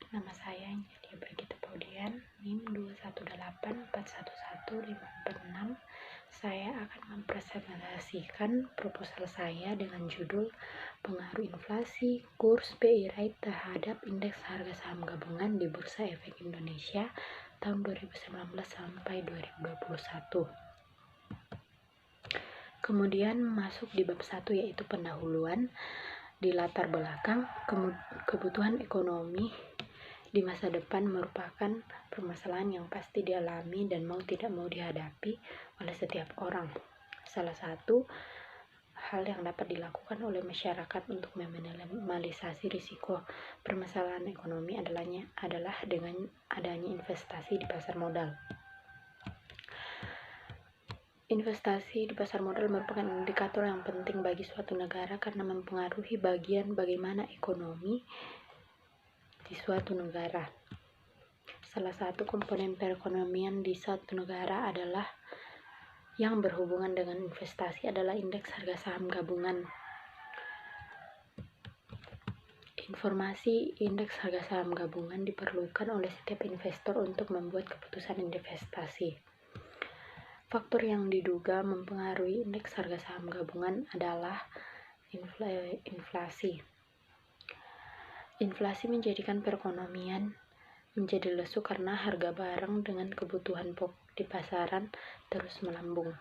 nama saya Angelia Brigita Paudian, NIM 218411546. Saya akan mempresentasikan proposal saya dengan judul Pengaruh Inflasi Kurs BI Rate terhadap Indeks Harga Saham Gabungan di Bursa Efek Indonesia tahun 2019 sampai 2021. Kemudian masuk di bab 1, yaitu pendahuluan. Di latar belakang, kebutuhan ekonomi di masa depan merupakan permasalahan yang pasti dialami dan mau tidak mau dihadapi oleh setiap orang. Salah satu hal yang dapat dilakukan oleh masyarakat untuk meminimalisasi risiko permasalahan ekonomi adalah dengan adanya investasi di pasar modal. Investasi di pasar modal merupakan indikator yang penting bagi suatu negara karena mempengaruhi bagaimana ekonomi di suatu negara. Salah satu komponen perekonomian di suatu negara adalah yang berhubungan dengan investasi adalah indeks harga saham gabungan. Informasi indeks harga saham gabungan diperlukan oleh setiap investor untuk membuat keputusan investasi. Faktor yang diduga mempengaruhi indeks harga saham gabungan adalah inflasi. Inflasi menjadikan perekonomian menjadi lesu karena harga barang dengan kebutuhan pokok di pasaran terus melambung.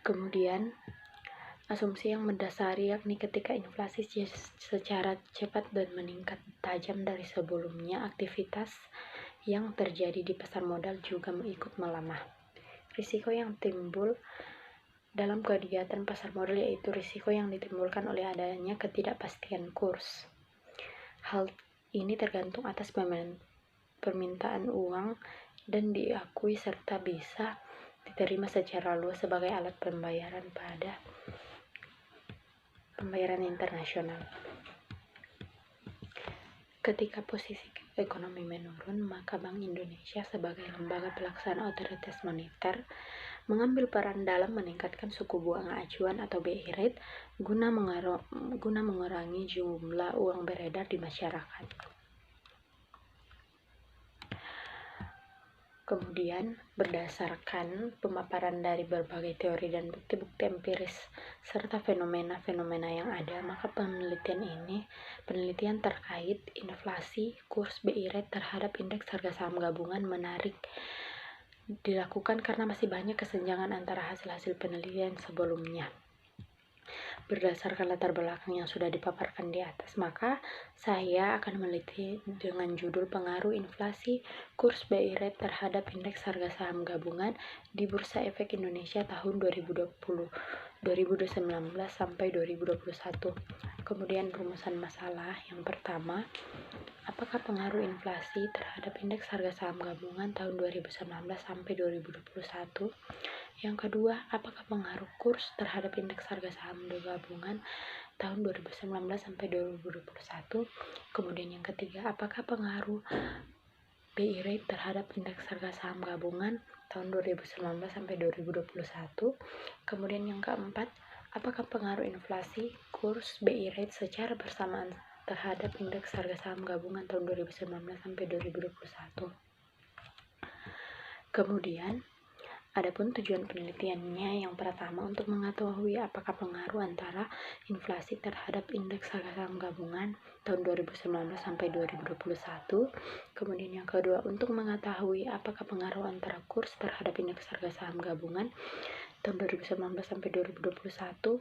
Kemudian, asumsi yang mendasari yakni ketika inflasi secara cepat dan meningkat tajam dari sebelumnya, aktivitas yang terjadi di pasar modal juga ikut melemah. Risiko yang timbul dalam kegiatan pasar modal yaitu risiko yang ditimbulkan oleh adanya ketidakpastian kurs. Hal ini tergantung atas permintaan uang dan diakui serta bisa diterima secara luas sebagai alat pembayaran pada pembayaran internasional. Ketika posisi ekonomi menurun, maka Bank Indonesia sebagai lembaga pelaksana otoritas moneter mengambil peran dalam meningkatkan suku bunga acuan atau BI Rate guna mengurangi jumlah uang beredar di masyarakat. Kemudian, berdasarkan pemaparan dari berbagai teori dan bukti-bukti empiris serta fenomena-fenomena yang ada, maka penelitian terkait inflasi kurs BI Rate terhadap indeks harga saham gabungan menarik dilakukan karena masih banyak kesenjangan antara hasil-hasil penelitian sebelumnya. Berdasarkan latar belakang yang sudah dipaparkan di atas, maka saya akan meneliti dengan judul Pengaruh Inflasi Kurs BI Rate terhadap Indeks Harga Saham Gabungan di Bursa Efek Indonesia tahun 2019 sampai 2021. Kemudian rumusan masalah yang pertama, apakah pengaruh inflasi terhadap Indeks Harga Saham Gabungan tahun 2019 sampai 2021? Yang kedua, apakah pengaruh kurs terhadap indeks harga saham gabungan tahun 2019 sampai 2021? Kemudian yang ketiga, apakah pengaruh BI Rate terhadap indeks harga saham gabungan tahun 2019 sampai 2021? Kemudian yang keempat, apakah pengaruh inflasi kurs BI Rate secara bersamaan terhadap indeks harga saham gabungan tahun 2019 sampai 2021? Kemudian, adapun tujuan penelitiannya, yang pertama untuk mengetahui apakah pengaruh antara inflasi terhadap indeks harga saham gabungan tahun 2019 sampai 2021. Kemudian yang kedua untuk mengetahui apakah pengaruh antara kurs terhadap indeks harga saham gabungan tahun 2019 sampai 2021.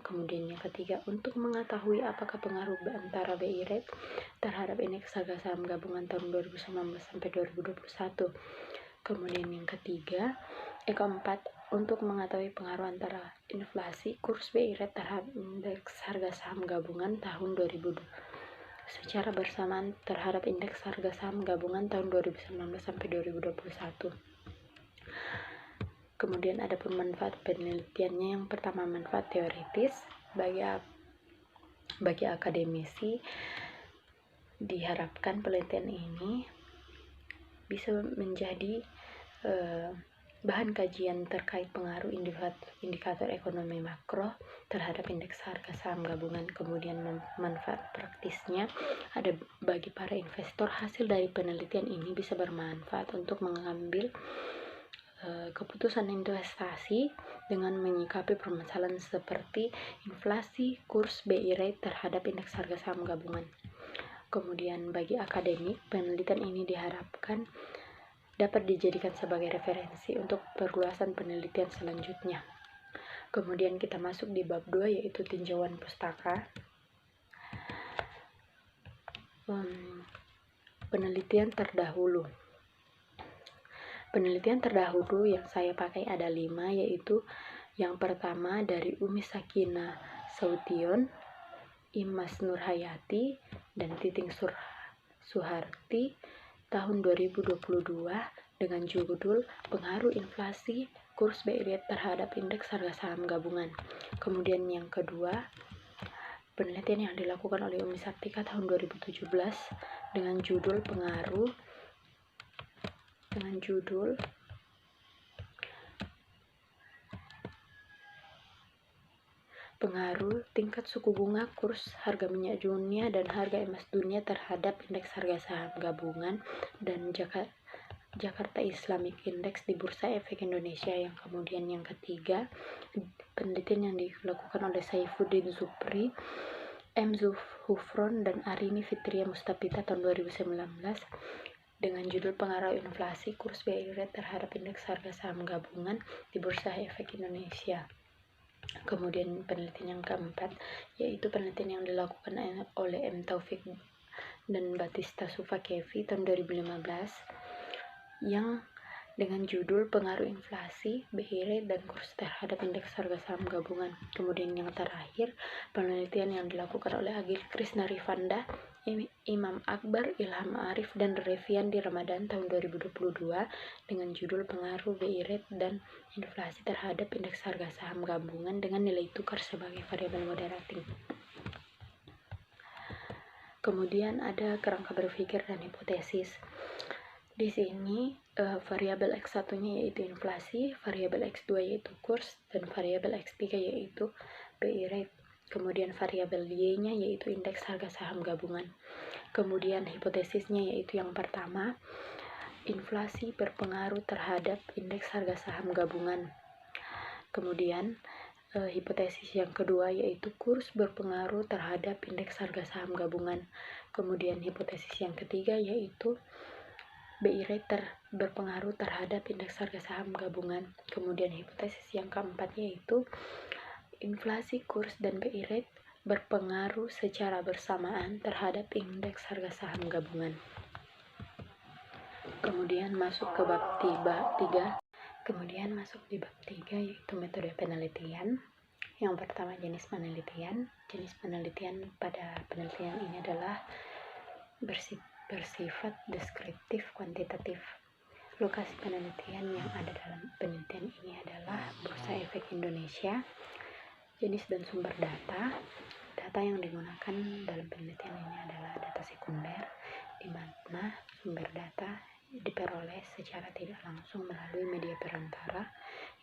Kemudian yang ketiga untuk mengetahui apakah pengaruh antara BI Rate terhadap indeks harga saham gabungan tahun 2019 sampai 2021. Kemudian yang keempat, untuk mengetahui pengaruh antara inflasi kurs BI Rate terhadap indeks harga saham gabungan tahun 2020 secara bersamaan terhadap indeks harga saham gabungan tahun 2019 sampai 2021. Kemudian ada manfaat penelitiannya. Yang pertama, manfaat teoritis bagi akademisi. Diharapkan penelitian ini bisa menjadi bahan kajian terkait pengaruh indikator ekonomi makro terhadap indeks harga saham gabungan. Kemudian manfaat praktisnya ada bagi para investor. Hasil dari penelitian ini bisa bermanfaat untuk mengambil keputusan investasi dengan menyikapi permasalahan seperti inflasi, kurs BI rate terhadap indeks harga saham gabungan. Kemudian bagi akademik, penelitian ini diharapkan dapat dijadikan sebagai referensi untuk perluasan penelitian selanjutnya. Kemudian kita masuk di bab 2, yaitu tinjauan pustaka. Penelitian terdahulu. Penelitian terdahulu yang saya pakai ada 5, yaitu yang pertama dari Umi Sakina Saution, Imas Nurhayati, dan Titing Suharti tahun 2022 dengan judul Pengaruh Inflasi Kurs BI Rate terhadap Indeks Harga Saham Gabungan. Kemudian yang kedua, penelitian yang dilakukan oleh Umi Saptika tahun 2017 dengan judul Pengaruh tingkat suku bunga, kurs harga minyak dunia, dan harga emas dunia terhadap indeks harga saham gabungan dan Jakarta Islamic Index di Bursa Efek Indonesia. Yang kemudian yang ketiga, penelitian yang dilakukan oleh Saifuddin Supri, M. Zuhufron, dan Arini Fitria Mustapita tahun 2019 dengan judul Pengaruh Inflasi Kurs BI Rate terhadap Indeks Harga Saham Gabungan di Bursa Efek Indonesia. Kemudian penelitian yang keempat, yaitu penelitian yang dilakukan oleh M. Taufik dan Batista Sufakevi tahun 2015 yang dengan judul Pengaruh Inflasi, BI Rate, dan Kurs terhadap Indeks Harga Saham Gabungan. Kemudian yang terakhir, penelitian yang dilakukan oleh Agil Krisna Rifanda, Imam Akbar, Ilham Arif, dan Revian di Ramadan tahun 2022 dengan judul Pengaruh BI Rate dan Inflasi terhadap Indeks Harga Saham Gabungan dengan nilai tukar sebagai variabel moderating. Kemudian ada kerangka berpikir dan hipotesis. Di sini variabel X1-nya yaitu inflasi, variabel X2 yaitu kurs, dan variabel X3 yaitu BI Rate. Kemudian variabel Y-nya yaitu indeks harga saham gabungan. Kemudian hipotesisnya yaitu yang pertama, inflasi berpengaruh terhadap indeks harga saham gabungan. Kemudian hipotesis yang kedua yaitu kurs berpengaruh terhadap indeks harga saham gabungan. Kemudian hipotesis yang ketiga yaitu BI Rate berpengaruh terhadap indeks harga saham gabungan. Kemudian hipotesis yang keempat yaitu inflasi, kurs, dan BI Rate berpengaruh secara bersamaan terhadap indeks harga saham gabungan. Kemudian masuk ke bab 3. Kemudian masuk di bab 3 yaitu metode penelitian. Yang pertama jenis penelitian. Jenis penelitian pada penelitian ini adalah bersifat deskriptif kuantitatif. Lokasi penelitian yang ada dalam penelitian ini adalah Bursa Efek Indonesia. Jenis dan sumber data. Data yang digunakan dalam penelitian ini adalah data sekunder, di mana sumber data diperoleh secara tidak langsung melalui media perantara,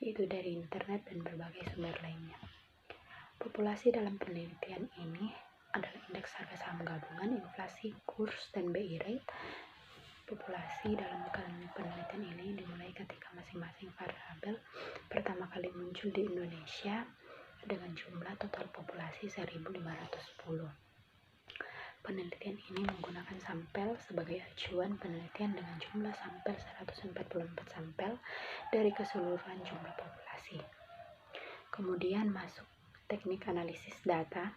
yaitu dari internet dan berbagai sumber lainnya. Populasi dalam penelitian ini adalah indeks harga saham gabungan, inflasi, kurs, dan BI Rate. Populasi dalam penelitian ini dimulai ketika masing-masing variabel pertama kali muncul di Indonesia dengan jumlah total populasi 1.510. Penelitian ini menggunakan sampel sebagai acuan penelitian dengan jumlah sampel 144 sampel dari keseluruhan jumlah populasi. Kemudian masuk teknik analisis data.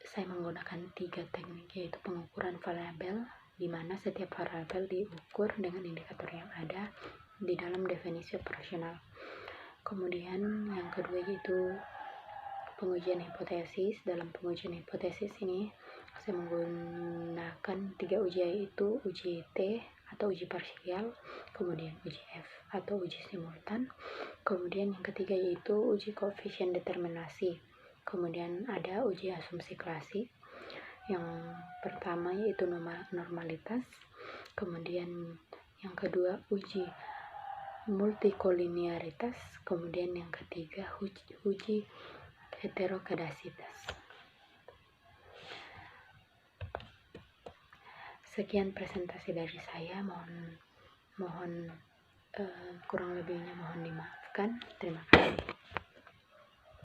Saya menggunakan 3 teknik, yaitu pengukuran variabel, di mana setiap variabel diukur dengan indikator yang ada di dalam definisi operasional. Kemudian yang kedua yaitu pengujian hipotesis. Dalam pengujian hipotesis ini saya menggunakan 3 uji, yaitu uji T atau uji parsial, kemudian uji F atau uji simultan, kemudian yang ketiga yaitu uji koefisien determinasi. Kemudian ada uji asumsi klasik. Yang pertama yaitu normalitas, kemudian yang kedua uji multikolinearitas, kemudian yang ketiga uji heterokedasitas. Sekian presentasi dari saya, mohon kurang lebihnya mohon dimaafkan. Terima kasih.